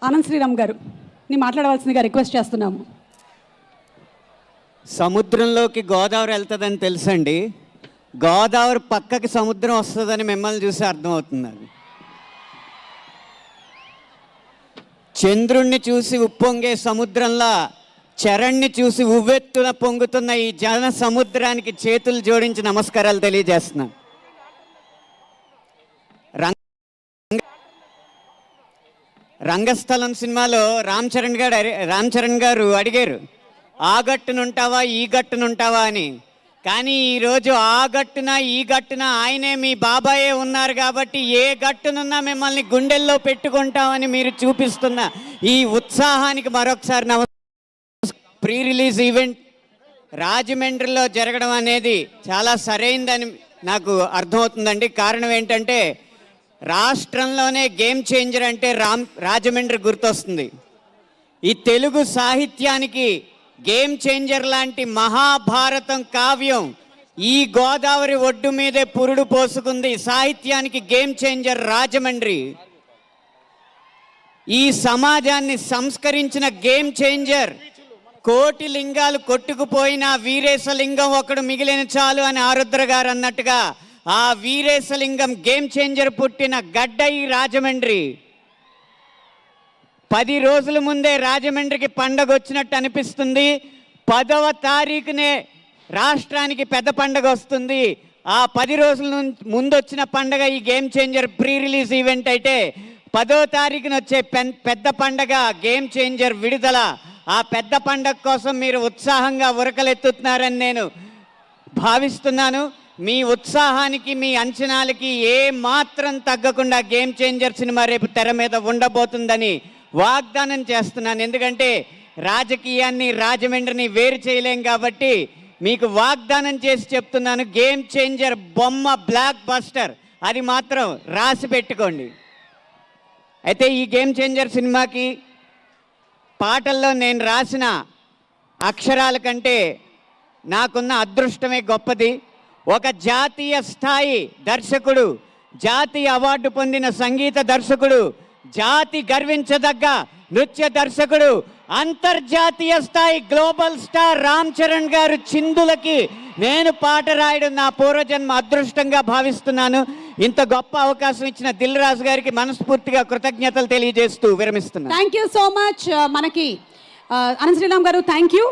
ఆనంద్ శ్రీరామ్ గారు ని మాట్లాడవలసిందిగా రిక్వెస్ట్ చేస్తున్నాము. సముద్రంలోకి గోదావరి వెళ్తుందని తెలుసండి. గోదావరి పక్కకి సముద్రం వస్తుందని మిమ్మల్ని చూసి అర్థమవుతుంది. అది చంద్రుణ్ణి చూసి ఉప్పొంగే సముద్రంలా చరణ్ని చూసి ఉవ్వెత్తున పొంగుతున్న ఈ జన సముద్రానికి చేతులు జోడించి నమస్కారాలు తెలియజేస్తున్నాను. రంగస్థలం సినిమాలో రామ్ చరణ్ గారు అడిగారు, ఆ గట్టునుంటావా ఈ గట్టునుంటావా అని. కానీ ఈరోజు ఆ గట్టున ఈ గట్టున ఆయనే మీ బాబాయే ఉన్నారు కాబట్టి ఏ గట్టునున్నా మిమ్మల్ని గుండెల్లో పెట్టుకుంటామని మీరు చూపిస్తున్న ఈ ఉత్సాహానికి మరొకసారి ప్రీ రిలీజ్ ఈవెంట్ రాజమండ్రిలో జరగడం అనేది చాలా సరైందని నాకు అర్థమవుతుందండి. కారణం ఏంటంటే రాష్ట్రంలోనే గేమ్ చేంజర్ అంటే రాజమండ్రి గుర్తొస్తుంది. ఈ తెలుగు సాహిత్యానికి గేమ్ చేంజర్ లాంటి మహాభారతం కావ్యం ఈ గోదావరి ఒడ్డు మీదే పురుడు పోసుకుంది. సాహిత్యానికి గేమ్ చేంజర్ రాజమండ్రి. ఈ సమాజాన్ని సంస్కరించిన గేమ్ చేంజర్. కోటి లింగాలు కొట్టుకుపోయిన వీరేశలింగం ఒకడు మిగిలిన చాలు అని ఆరుద్ర గారు అన్నట్టుగా ఆ వీరేశలింగం గేమ్ చేంజర్ పుట్టిన గడ్డ ఈ రాజమండ్రి. 10 రోజుల ముందే రాజమండ్రికి పండగ వచ్చినట్టు అనిపిస్తుంది. 10వ తారీఖునే రాష్ట్రానికి పెద్ద పండగ వస్తుంది. ఆ 10 రోజుల ముందు వచ్చిన పండగ ఈ game changer pre release event అయితే 10వ తారీఖున వచ్చే పెద్ద పండగ గేమ్ చేంజర్ విడుదల. ఆ పెద్ద పండగ కోసం మీరు ఉత్సాహంగా ఉరకలెత్తుతున్నారని నేను భావిస్తున్నాను. మీ ఉత్సాహానికి మీ అంచనాలకి ఏ మాత్రం తగ్గకుండా గేమ్ చేంజర్ సినిమా రేపు తెర మీద ఉండబోతుందని వాగ్దానం చేస్తున్నాను. ఎందుకంటే రాజకీయాన్ని రాజమండ్రిని వేరు చేయలేం కాబట్టి మీకు వాగ్దానం చేసి చెప్తున్నాను, గేమ్ చేంజర్ బొమ్మ బ్లాక్ బస్టర్. అది మాత్రం రాసి పెట్టుకోండి. అయితే ఈ గేమ్ చేంజర్ సినిమాకి పాటల్లో నేను రాసిన అక్షరాల కంటే నాకున్న అదృష్టమే గొప్పది. ఒక జాతీయ స్థాయి దర్శకుడు, జాతీయ అవార్డు పొందిన సంగీత దర్శకుడు, జాతి గర్వించదగ్గ నృత్య దర్శకుడు, అంతర్జాతీయ స్థాయి గ్లోబల్ స్టార్ రామ్ చరణ్ గారు చిందులకి నేను పాట రాయడం నా పూర్వజన్మ అదృష్టంగా భావిస్తున్నాను. ఇంత గొప్ప అవకాశం ఇచ్చిన దిల్ రాజు గారికి మనస్ఫూర్తిగా కృతజ్ఞతలు తెలియజేస్తూ విరమిస్తున్నాను. Thank you so much. మనకి ఆనంద్ శ్రీరామ్ గారు థ్యాంక్ యూ.